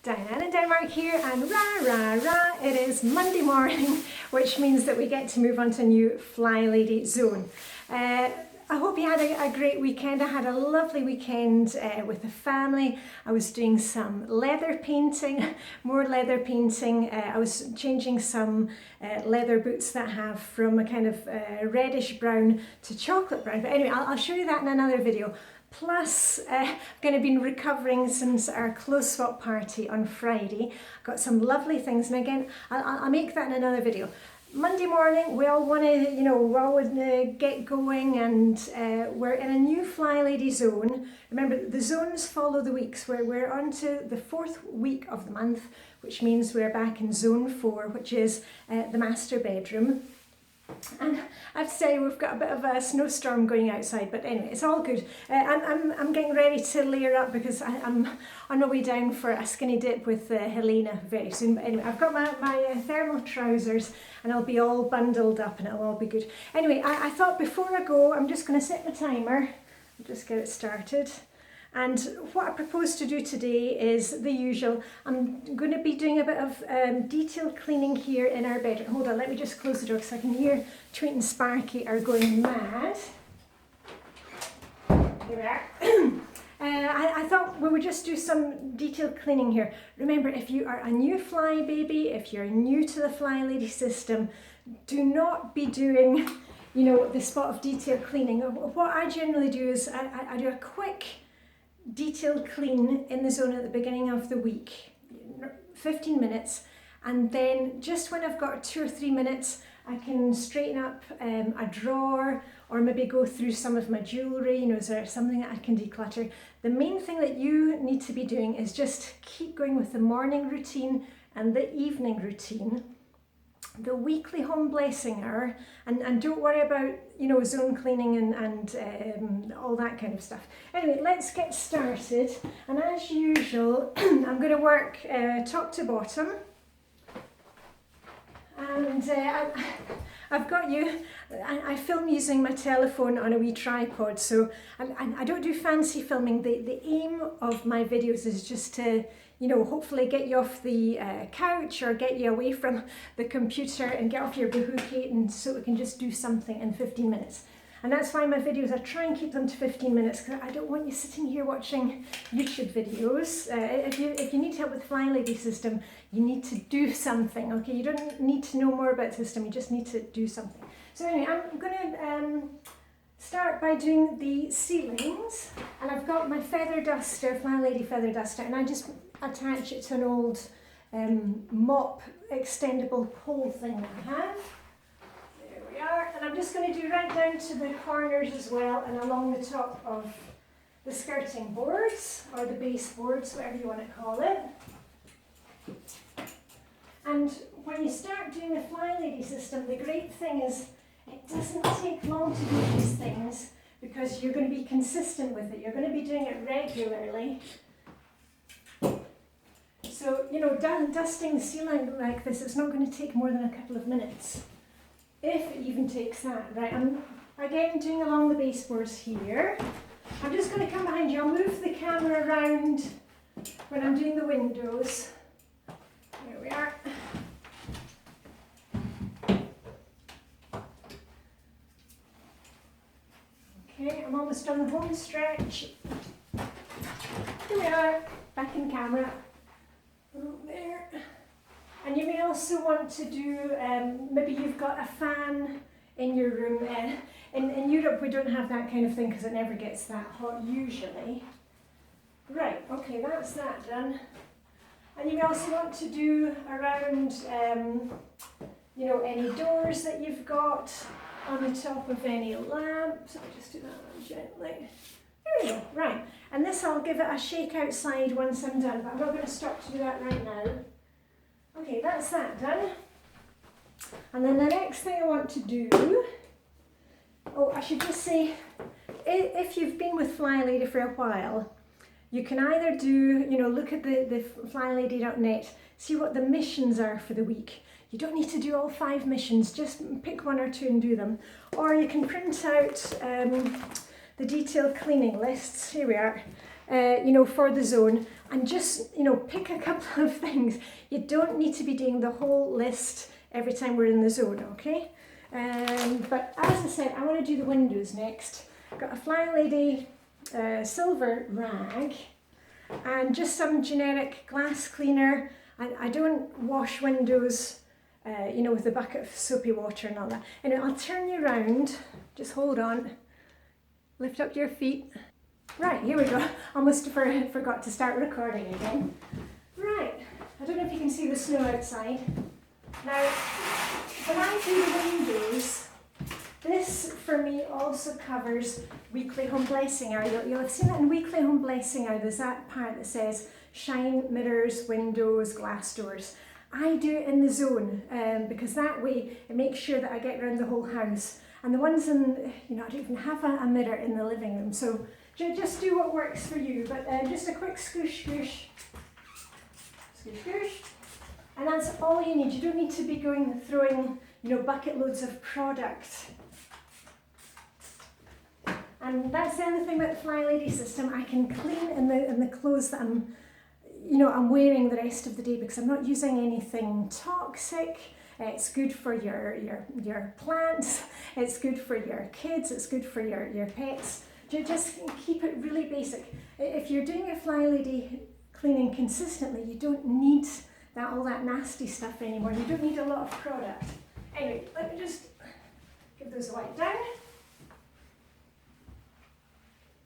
Diane in Denmark here, and it is Monday morning, which means that we get to move on to a new Flylady Zone. I hope you had a great weekend. I had a lovely weekend with the family. I was doing some leather painting, more leather painting. I was changing some leather boots that have from a kind of reddish brown to chocolate brown. But anyway, I'll show you that in another video. Plus, I'm going to be recovering since our clothes swap party on Friday. Got some lovely things, and again, I'll make that in another video. Monday morning, we all want to, we all want to get going, and we're in a new Flylady Zone. Remember, the zones follow the weeks. We're on to the 4th week of the month, which means we're back in Zone 4, which is the master bedroom. And I have to say, we've got a bit of a snowstorm going outside, but anyway, it's all good. I'm getting ready to layer up because I'm on my way down for a skinny dip with Helena very soon. But anyway, I've got my thermal trousers and I'll be all bundled up and it'll all be good. Anyway, I thought before I go, I'm just going to set my timer. I'll just get it started. And what I propose to do today is the usual. I'm going to be doing a bit of detail cleaning here in our bedroom. Hold on, let me just close the door because I can hear Tweet and Sparky are going mad. Here we are. I thought we would just do some detail cleaning here. Remember, if you are a new fly baby, if you're new to the Flylady system, do not be doing, the spot of detail cleaning. What I generally do is I do a quick detail clean in the zone at the beginning of the week, 15 minutes, and then just when I've got 2 or 3 minutes, I can straighten up a drawer or maybe go through some of my jewellery. Is there something that I can declutter? The main thing that you need to be doing is just keep going with the morning routine and the evening routine, the weekly home blessing hour, and don't worry about zone cleaning and all that kind of stuff. Anyway, let's get started, and as usual I'm going to work top to bottom, and I've got you. I film using my telephone on a wee tripod, so I don't do fancy filming. The aim of my videos is just to hopefully get you off the couch or get you away from the computer and get off your boohoo and so we can just do something in 15 minutes. And that's why my videos, I try and keep them to 15 minutes because I don't want you sitting here watching YouTube videos. If you need help with the Flylady system, you need to do something, okay? You don't need to know more about the system, you just need to do something. So anyway, I'm going to start by doing the ceilings, and I've got my feather duster, Flylady feather duster, and I just attach it to an old mop extendable pole thing that I have. There we are, and I'm just going to do right down to the corners as well and along the top of the skirting boards or the baseboards, whatever you want to call it. And when you start doing the Flylady system, the great thing is it doesn't take long to do these things because you're going to be consistent with it. You're going to be doing it regularly. So, dusting the ceiling like this, it's not going to take more than a couple of minutes, if it even takes that, right? I'm again doing along the baseboards here. I'm just going to come behind you. I'll move the camera around when I'm doing the windows. There we are. Okay, I'm almost done the home stretch. Here we are, back in camera. There. And you may also want to do, maybe you've got a fan in your room. In Europe we don't have that kind of thing because it never gets that hot usually. Right, okay, that's that done. And you may also want to do around, any doors that you've got on the top of any lamps. I'll just do that gently. There we go, right. And this I'll give it a shake outside once I'm done, but I'm not going to stop to do that right now. Okay, that's that done. And then the next thing I want to do, I should just say, if you've been with Flylady for a while, you can either do, look at the flylady.net, see what the missions are for the week. You don't need to do all 5 missions, just pick 1 or 2 and do them. Or you can print out the detailed cleaning lists. Here we are. you know, for the zone, and just, you know, pick a couple of things. You don't need to be doing the whole list every time we're in the zone, okay? But as I said, I want to do the windows next. I've got a Flylady silver rag and just some generic glass cleaner. I don't wash windows, you know, with a bucket of soapy water and all that. And I'll turn you around. Just hold on. Lift up your feet. Right, here we go. Almost forgot to start recording again. Right, I don't know if you can see the snow outside. Now, when I do the windows, this for me also covers weekly home blessing hour. You'll have seen that in weekly home blessing hour. There's that part that says shine, mirrors, windows, glass doors. I do it in the zone because that way it makes sure that I get around the whole house. And the ones in, you know, I don't even have a mirror in the living room. So just do what works for you. But just a quick scoosh, scoosh, scoosh, scoosh. And that's all you need. You don't need to be throwing, you know, bucket loads of product. And that's the other thing about the Flylady system. I can clean in the clothes that I'm wearing the rest of the day because I'm not using anything toxic. It's good for your plants. It's good for your kids. It's good for your pets. Just keep it really basic. If you're doing your Flylady cleaning consistently, you don't need all that nasty stuff anymore. You don't need a lot of product. Anyway, let me just give those a wipe down.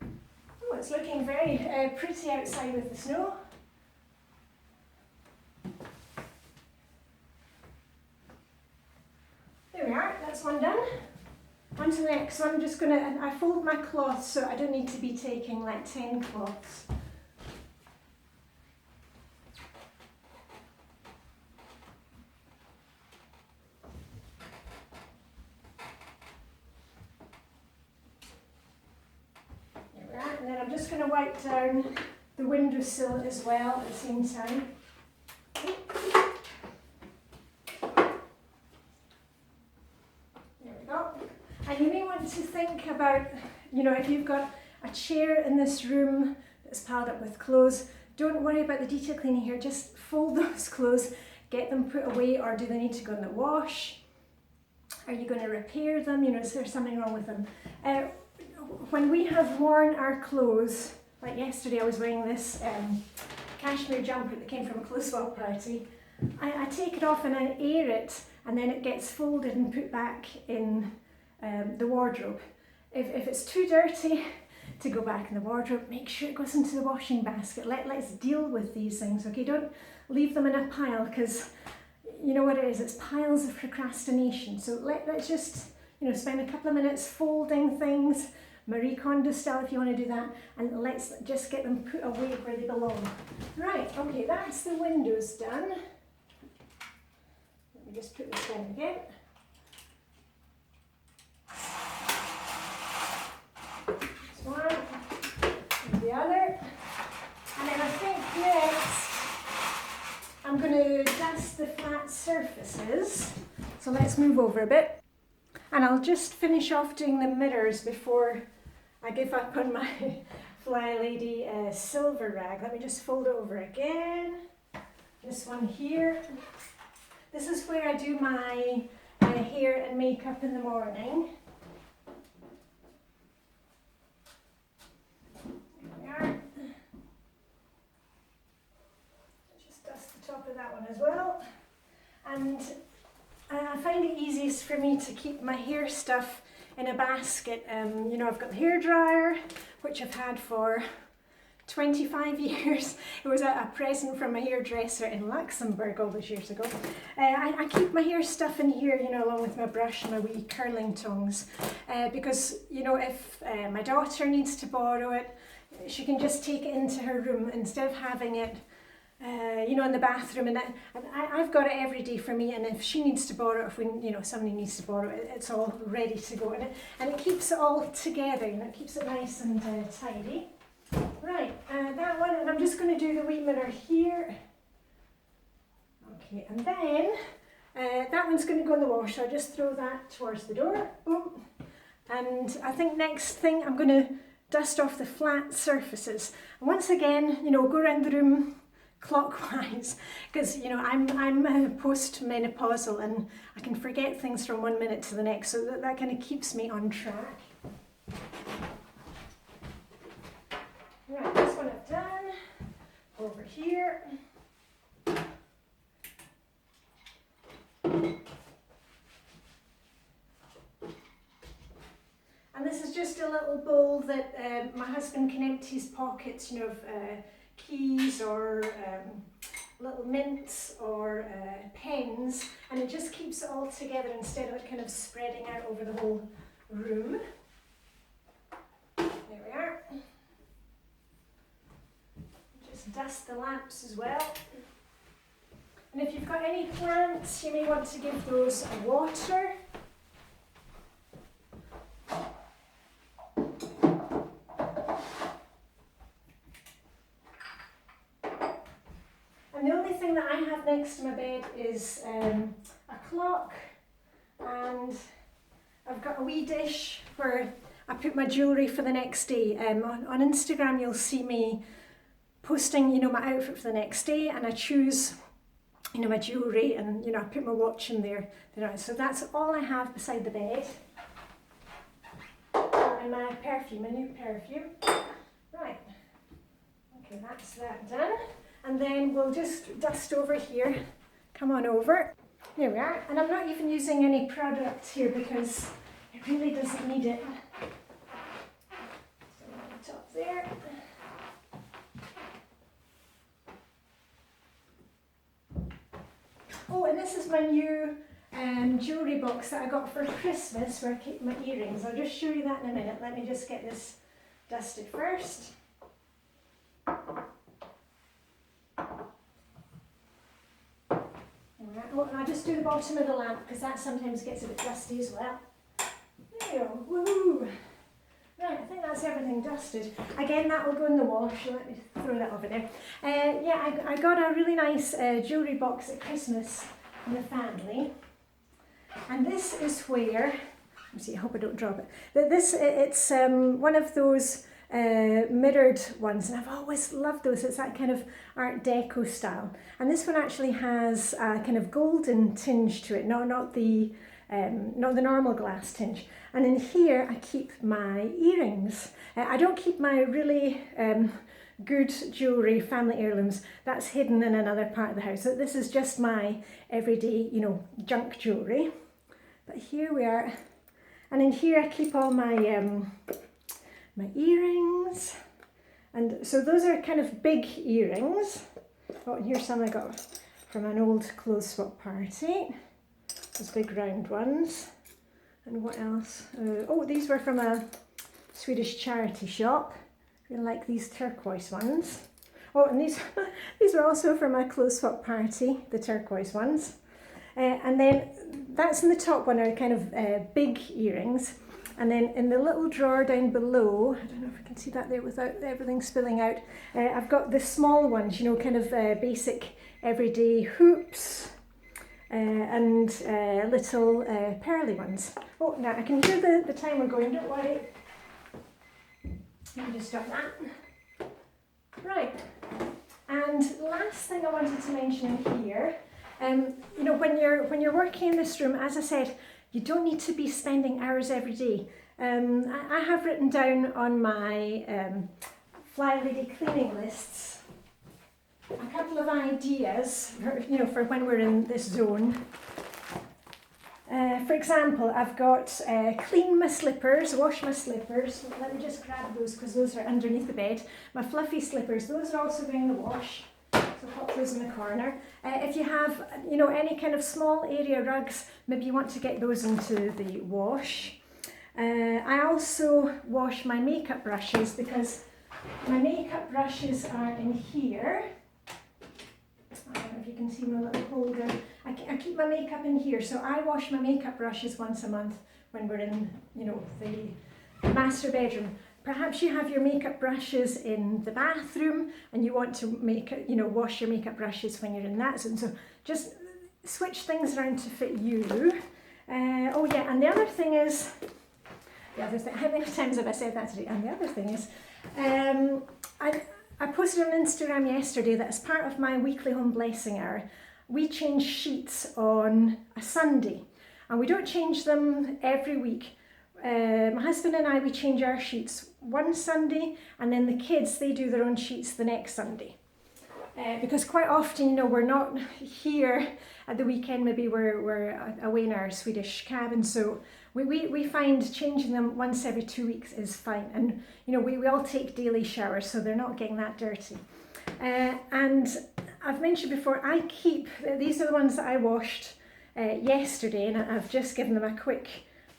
Oh, it's looking very pretty outside with the snow. There we are, that's one done. On to the next one. I'm just I fold my cloths so I don't need to be taking like 10 cloths. And then I'm just going to wipe down the windowsill as well at the same time. There we go. And you may want to think about, you know, if you've got a chair in this room that's piled up with clothes, don't worry about the detail cleaning here. Just fold those clothes, get them put away, or do they need to go in the wash? Are you going to repair them? You know, is there something wrong with them? When we have worn our clothes, like yesterday I was wearing this cashmere jumper that came from a clothes swap party, I take it off and I air it, and then it gets folded and put back in the wardrobe. If it's too dirty to go back in the wardrobe, make sure it goes into the washing basket. Let's deal with these things, okay? Don't leave them in a pile, because you know what it is, it's piles of procrastination. So let's just, you know, spend a couple of minutes folding things, Marie Kondo style if you want to do that, and let's just get them put away where they belong. Right, okay, that's the windows done. Let me just put this down again. This one, and the other. And then I think next I'm going to dust the flat surfaces. So let's move over a bit. And I'll just finish off doing the mirrors before I give up on my Flylady silver rag. Let me just fold it over again. This one here. This is where I do my hair and makeup in the morning. There we are. Just dust the top of that one as well. And I find it easiest for me to keep my hair stuff in a basket. You know, I've got the hairdryer, which I've had for 25 years. It was a present from a hairdresser in Luxembourg all those years ago. I keep my hair stuff in here, you know, along with my brush and my wee curling tongs, because, you know, if my daughter needs to borrow it, she can just take it into her room instead of having it you know, in the bathroom, and I've got it every day for me, and if she needs to borrow it, if you know, somebody needs to borrow it, it's all ready to go, and it keeps it all together, you know, it keeps it nice and tidy. Right, that one, and I'm just going to do the wee mirror here. Okay, and then that one's going to go in the wash, so I'll just throw that towards the door. Boom. And I think next thing I'm going to dust off the flat surfaces. And once again, you know, go around the room clockwise, because you know I'm post-menopausal and I can forget things from one minute to the next, so that kind of keeps me on track. Right, this one I've done. Over here. And this is just a little bowl that my husband can empty his pockets, you know, of keys or little mints or pens, and it just keeps it all together instead of it kind of spreading out over the whole room. There we are. Just dust the lamps as well. And if you've got any plants, you may want to give those water. And the only thing that I have next to my bed is a clock, and I've got a wee dish where I put my jewellery for the next day. On Instagram you'll see me posting, you know, my outfit for the next day, and I choose, you know, my jewellery, and you know, I put my watch in there. So that's all I have beside the bed. And my perfume, my new perfume. Right. Okay, that's that done. And then we'll just dust over here. Come on over. There we are. And I'm not even using any product here because it really doesn't need it. So on the top there. Oh, and this is my new jewellery box that I got for Christmas where I keep my earrings. I'll just show you that in a minute. Let me just get this dusted first. Oh, and I just do the bottom of the lamp because that sometimes gets a bit dusty as well. There you go. Woohoo! Right, I think that's everything dusted. Again, that will go in the wash. Let me throw that over there. Yeah, I got a really nice jewellery box at Christmas from the family. And this is where, let me see, I hope I don't drop it. It's one of those mirrored ones, and I've always loved those. It's that kind of Art Deco style. And this one actually has a kind of golden tinge to it, not the normal glass tinge. And in here I keep my earrings. I don't keep my really good jewellery, family heirlooms. That's hidden in another part of the house. So this is just my everyday, you know, junk jewellery. But here we are. And in here I keep all my my earrings. And so those are kind of big earrings. Oh, and here's some I got from an old clothes swap party. Those big round ones. And what else? Oh, these were from a Swedish charity shop. I really like these turquoise ones. Oh, and these were also from a clothes swap party, the turquoise ones. And then that's in the top one are kind of big earrings. And then in the little drawer down below, I don't know if I can see that there without everything spilling out, I've got the small ones, you know, kind of basic everyday hoops and little pearly ones. Oh, now I can hear the timer going, don't worry. Let me just stop that. Right, and last thing I wanted to mention here, you know, when you're working in this room, as I said, you don't need to be spending hours every day. I have written down on my Flylady cleaning lists a couple of ideas for, you know, for when we're in this zone. For example, I've got clean my slippers, wash my slippers. Let me just grab those because those are underneath the bed. My fluffy slippers, those are also going in the wash. So pop those in the corner. If you have, you know, any kind of small area rugs, maybe you want to get those into the wash. I also wash my makeup brushes because my makeup brushes are in here. I don't know if you can see my little holder. I keep my makeup in here, so I wash my makeup brushes once a month when we're in, you know, the master bedroom. Perhaps you have your makeup brushes in the bathroom and you want to wash your makeup brushes when you're in that zone. So just switch things around to fit you. Oh yeah, and the other thing is, the other thing, how many times have I said that today? And the other thing is, I posted on Instagram yesterday that as part of my weekly home blessing hour, we change sheets on a Sunday, and we don't change them every week. My husband and I, we change our sheets one Sunday, and then the kids, they do their own sheets the next Sunday. Because quite often, you know, we're not here at the weekend, maybe we're away in our Swedish cabin, so we find changing them once every 2 weeks is fine. And, you know, we all take daily showers, so they're not getting that dirty. And I've mentioned before, I keep, these are the ones that I washed yesterday, and I've just given them a quick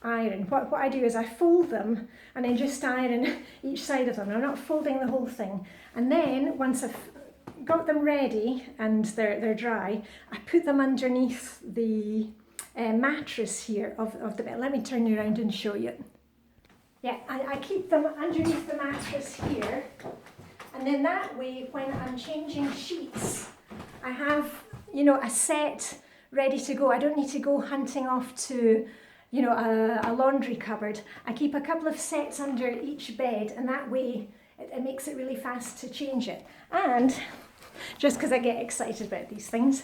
iron. What I do is I fold them and then just iron each side of them. I'm not folding the whole thing. And then once I've got them ready and they're dry, I put them underneath the mattress here of the bed. Let me turn you around and show you. Yeah, I keep them underneath the mattress here, and then that way when I'm changing sheets, I have, you know, a set ready to go. I don't need to go hunting off to, you know, a laundry cupboard. I keep a couple of sets under each bed, and that way it makes it really fast to change it. And just because I get excited about these things,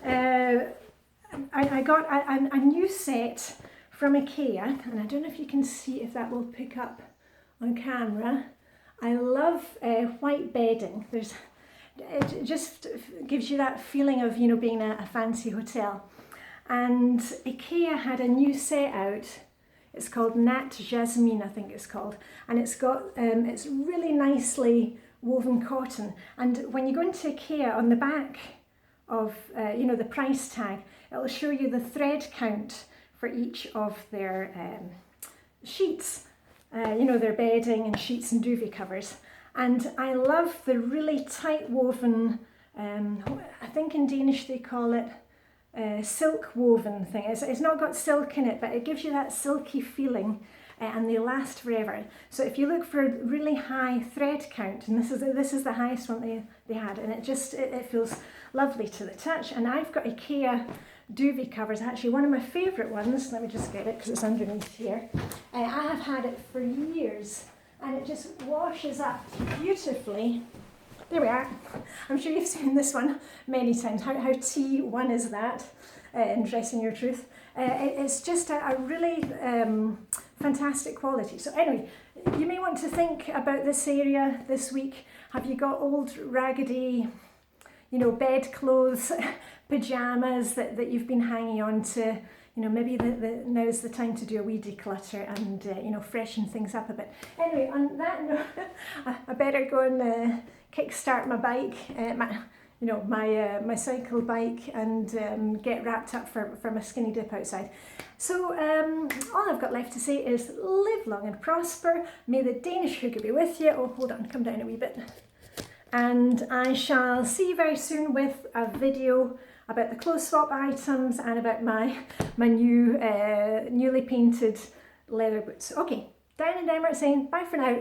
I got a new set from IKEA, and I don't know if you can see if that will pick up on camera. I love white bedding. It just gives you that feeling of, you know, being a fancy hotel. And IKEA had a new set out. It's called Nat Jasmine, I think it's called, and it's got it's really nicely woven cotton. And when you go into IKEA, on the back of you know, the price tag, it'll show you the thread count for each of their sheets, you know, their bedding and sheets and duvet covers. And I love the really tight woven, I think in Danish they call it silk woven thing. It's not got silk in it, but it gives you that silky feeling, and they last forever. So if you look for a really high thread count, and this is the highest one they had, and it feels lovely to the touch. And I've got IKEA duvet covers, actually one of my favourite ones. Let me just get it because it's underneath here. I have had it for years, and it just washes up beautifully. There we are. I'm sure you've seen this one many times. How T1 is that in Dressing Your Truth? It's just a really fantastic quality. So anyway, you may want to think about this area this week. Have you got old raggedy, you know, bedclothes, pyjamas that you've been hanging on to? You know, maybe now's the time to do a wee declutter and, you know, freshen things up a bit. Anyway, on that note, I better go and kickstart my bike, my cycle bike, and get wrapped up for my skinny dip outside. So all I've got left to say is live long and prosper. May the Danish hooker be with you. Oh, hold on, come down a wee bit. And I shall see you very soon with a video about the clothes swap items and about my newly painted leather boots. Okay, Diane and Denmark saying bye for now.